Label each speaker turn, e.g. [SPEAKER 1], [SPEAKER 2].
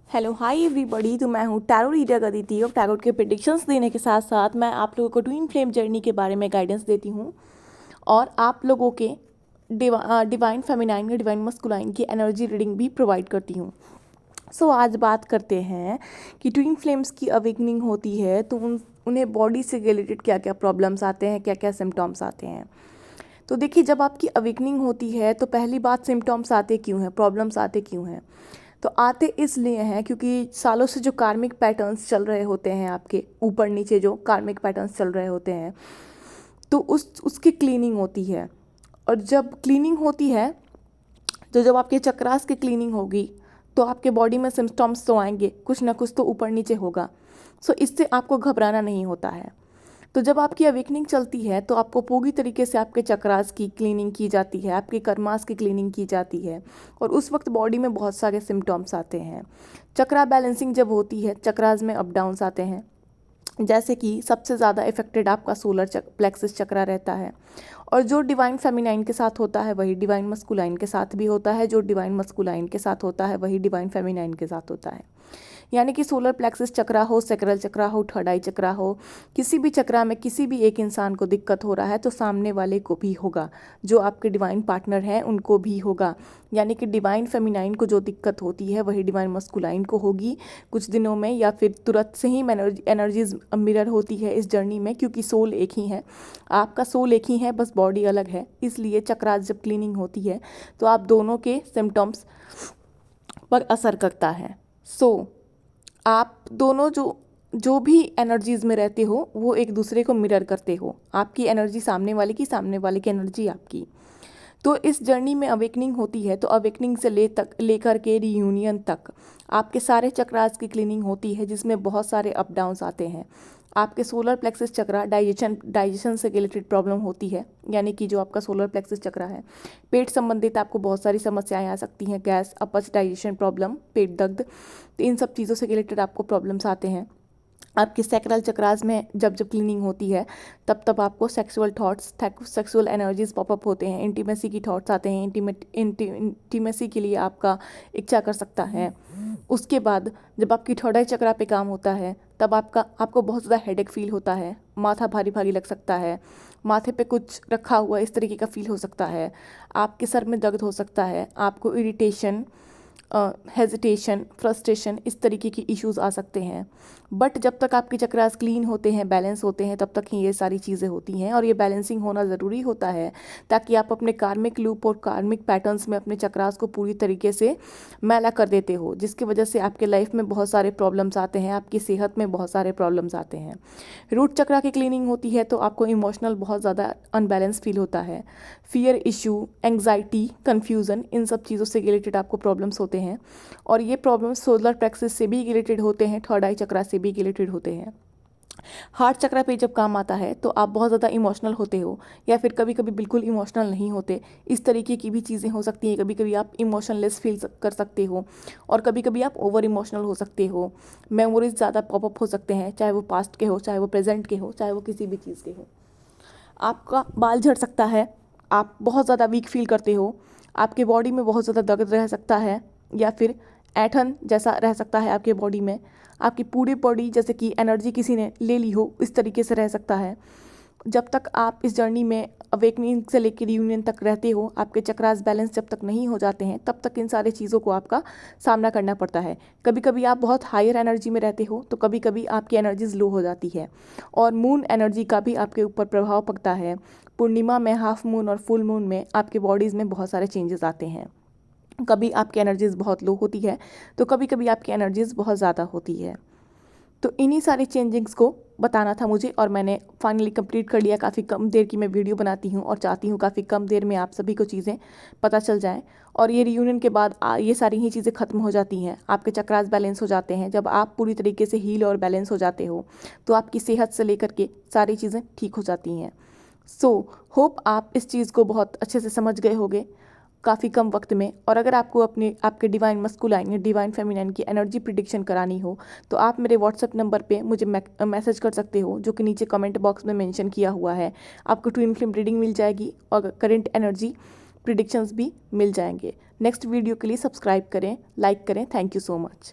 [SPEAKER 1] Hello hi everybody. तो मैं हूँ टैरो रीडर अदिति और टैरो के प्रेडिक्शंस देने के साथ साथ मैं आप लोगों को ट्विन फ्लेम जर्नी के बारे में गाइडेंस देती हूँ और आप लोगों के डिवाइन फेमिनाइन या डिवाइन मस्कुलाइन की एनर्जी रीडिंग भी प्रोवाइड करती हूँ। सो आज बात करते हैं कि ट्विन फ्लेम्स की अवेकनिंग होती है तो उन्हें बॉडी से रिलेटेड क्या क्या प्रॉब्लम्स आते हैं, क्या क्या सिम्टम्स आते हैं। तो देखिए, जब आपकी अवेकनिंग होती है तो पहली बात, सिम्टम्स आते क्यों हैं, प्रॉब्लम्स आते क्यों हैं। तो आते इसलिए हैं क्योंकि सालों से जो कार्मिक पैटर्न्स चल रहे होते हैं, आपके ऊपर नीचे जो कार्मिक पैटर्न्स चल रहे होते हैं, तो उसकी क्लीनिंग होती है। और जब क्लीनिंग होती है तो जब आपके चक्रास की क्लीनिंग होगी तो आपके बॉडी में सिम्टम्स तो आएंगे, कुछ ना कुछ तो ऊपर नीचे होगा। सो इससे आपको घबराना नहीं होता है। तो जब आपकी अवेकनिंग चलती है तो आपको पूरी तरीके से आपके चक्रास की क्लीनिंग की जाती है, आपके कर्मास की क्लीनिंग की जाती है और उस वक्त बॉडी में बहुत सारे सिम्टम्स आते हैं। चक्रा बैलेंसिंग जब होती है, चक्रास में अप डाउन्स आते हैं। जैसे कि सबसे ज़्यादा इफेक्टेड आपका सोलर प्लेक्सिस चक्रा रहता है और जो डिवाइन फेमिनाइन के साथ होता है वही डिवाइन मस्कुलाइन के साथ भी होता है, जो डिवाइन मस्कुलाइन के साथ होता है वही डिवाइन फेमिनाइन के साथ होता है। यानी कि सोलर प्लेक्सिस चक्रा हो, सैक्रल चक्रा हो, थर्ड आई चक्रा हो, किसी भी चक्रा में किसी भी एक इंसान को दिक्कत हो रहा है तो सामने वाले को भी होगा, जो आपके डिवाइन पार्टनर हैं उनको भी होगा। यानी कि डिवाइन फेमिनाइन को जो दिक्कत होती है वही डिवाइन मस्कुलाइन को होगी कुछ दिनों में, या फिर तुरंत से ही एनर्जीज मिरर होती है इस जर्नी में, क्योंकि सोल एक ही है, आपका सोल एक ही है, बस बॉडी अलग है। इसलिए चक्रास जब क्लीनिंग होती है तो आप दोनों के सिम्टम्स पर असर करता है। आप दोनों जो जो भी एनर्जीज में रहते हो वो एक दूसरे को मिरर करते हो, आपकी एनर्जी सामने वाले की, सामने वाले की एनर्जी आपकी। तो इस जर्नी में अवेकनिंग होती है तो अवेकनिंग से लेकर के रियूनियन तक आपके सारे चक्रास की क्लीनिंग होती है, जिसमें बहुत सारे अप डाउन्स आते हैं। आपके सोलर प्लेक्सिस चक्रा डाइजेशन से रिलेटेड प्रॉब्लम होती है, यानी कि जो आपका सोलर प्लेक्सिस चक्रा है, पेट संबंधित आपको बहुत सारी समस्याएं आ सकती हैं, गैस, अपच, डाइजेशन प्रॉब्लम, पेट दर्द, तो इन सब चीज़ों से रिलेटेड आपको प्रॉब्लम्स आते हैं। आपकी सैक्रल चक्रास में जब जब क्लीनिंग होती है तब तब आपको sexual thoughts, sexual energies popup होते हैं, इंटीमेसी की थॉट्स आते हैं, इंटीमेसी के लिए आपका इच्छा कर सकता है। उसके बाद जब आपकी थर्ड आई चक्रा पे काम होता है तब आपको बहुत ज़्यादा हेडेक फील होता है, माथा भारी भारी लग सकता है, माथे पे कुछ रखा हुआ इस तरीके का फील हो सकता है, आपके सर में दर्द हो सकता है, आपको इरिटेशन, हेजिटेशन, फ्रस्ट्रेशन, इस तरीके की इश्यूज़ आ सकते हैं। बट जब तक आपके चक्रास क्लीन होते हैं, बैलेंस होते हैं, तब तक ही ये सारी चीज़ें होती हैं और ये बैलेंसिंग होना ज़रूरी होता है ताकि आप अपने कार्मिक लूप और कार्मिक पैटर्न्स में अपने चक्रास को पूरी तरीके से मैला कर देते हो, जिसकी वजह से आपके लाइफ में बहुत सारे प्रॉब्लम्स आते हैं, आपकी सेहत में बहुत सारे प्रॉब्लम्स आते हैं। रूट चक्रा की क्लीनिंग होती है तो आपको इमोशनल बहुत ज़्यादा अनबैलेंस फील होता है, फियर इशू, एंग्जाइटी, कन्फ्यूज़न, इन सब चीज़ों से रिलेटेड आपको प्रॉब्लम्स होते हैं और ये प्रॉब्लम्स सोलर प्लेक्सिस से भी रिलेटेड होते हैं, थर्ड आई चक्रा से भी रिलेटेड होते हैं। हार्ट चक्रा पे जब काम आता है तो आप बहुत ज़्यादा इमोशनल होते हो या फिर कभी कभी बिल्कुल इमोशनल नहीं होते, इस तरीके की भी चीज़ें हो सकती हैं। कभी कभी आप इमोशनलेस फील कर सकते हो और कभी कभी आप ओवर इमोशनल हो सकते हो, मेमोरीज ज़्यादा पॉपअप हो सकते हैं, चाहे वो पास्ट के हो, चाहे वो प्रेजेंट के हो, चाहे वो किसी भी चीज़ के हो। आपका बाल झड़ सकता है, आप बहुत ज़्यादा वीक फील करते हो, आपके बॉडी में बहुत ज़्यादा दर्द रह सकता है या फिर ऐंठन जैसा रह सकता है आपके बॉडी में, आपकी पूरी बॉडी जैसे कि एनर्जी किसी ने ले ली हो इस तरीके से रह सकता है। जब तक आप इस जर्नी में अवेकनिंग से लेकर यूनियन तक रहते हो, आपके चक्रास बैलेंस जब तक नहीं हो जाते हैं तब तक इन सारी चीज़ों को आपका सामना करना पड़ता है। कभी कभी आप बहुत हायर एनर्जी में रहते हो तो कभी कभी आपकी एनर्जीज लो हो जाती है और मून एनर्जी का भी आपके ऊपर प्रभाव पड़ता है। पूर्णिमा में, हाफ मून और फुल मून में आपके बॉडीज़ में बहुत सारे चेंजेस आते हैं। कभी आपकी एनर्जीज बहुत लो होती है तो कभी कभी आपकी एनर्जीज बहुत ज़्यादा होती है। तो इन्हीं सारे चेंजिंग्स को बताना था मुझे और मैंने फाइनली कंप्लीट कर लिया। काफ़ी कम देर की मैं वीडियो बनाती हूँ और चाहती हूँ काफ़ी कम देर में आप सभी को चीज़ें पता चल जाएं और ये रियूनियन के बाद ये सारी ही चीज़ें ख़त्म हो जाती हैं, आपके चक्रास बैलेंस हो जाते हैं। जब आप पूरी तरीके से हील और बैलेंस हो जाते हो तो आपकी सेहत से लेकर के सारी चीज़ें ठीक हो जाती हैं। सो होप आप इस चीज़ को बहुत अच्छे से समझ गए होंगे काफ़ी कम वक्त में। और अगर आपको आपके डिवाइन मस्कुलाइन या डिवाइन फेमिनाइन की एनर्जी प्रिडिक्शन करानी हो तो आप मेरे व्हाट्सएप नंबर पे मुझे मैसेज कर सकते हो, जो कि नीचे कमेंट बॉक्स में मेंशन किया हुआ है। आपको ट्विन फ्लेम रीडिंग मिल जाएगी और करंट एनर्जी प्रिडिक्शंस भी मिल जाएंगे। नेक्स्ट वीडियो के लिए सब्सक्राइब करें, लाइक करें। Thank you so much.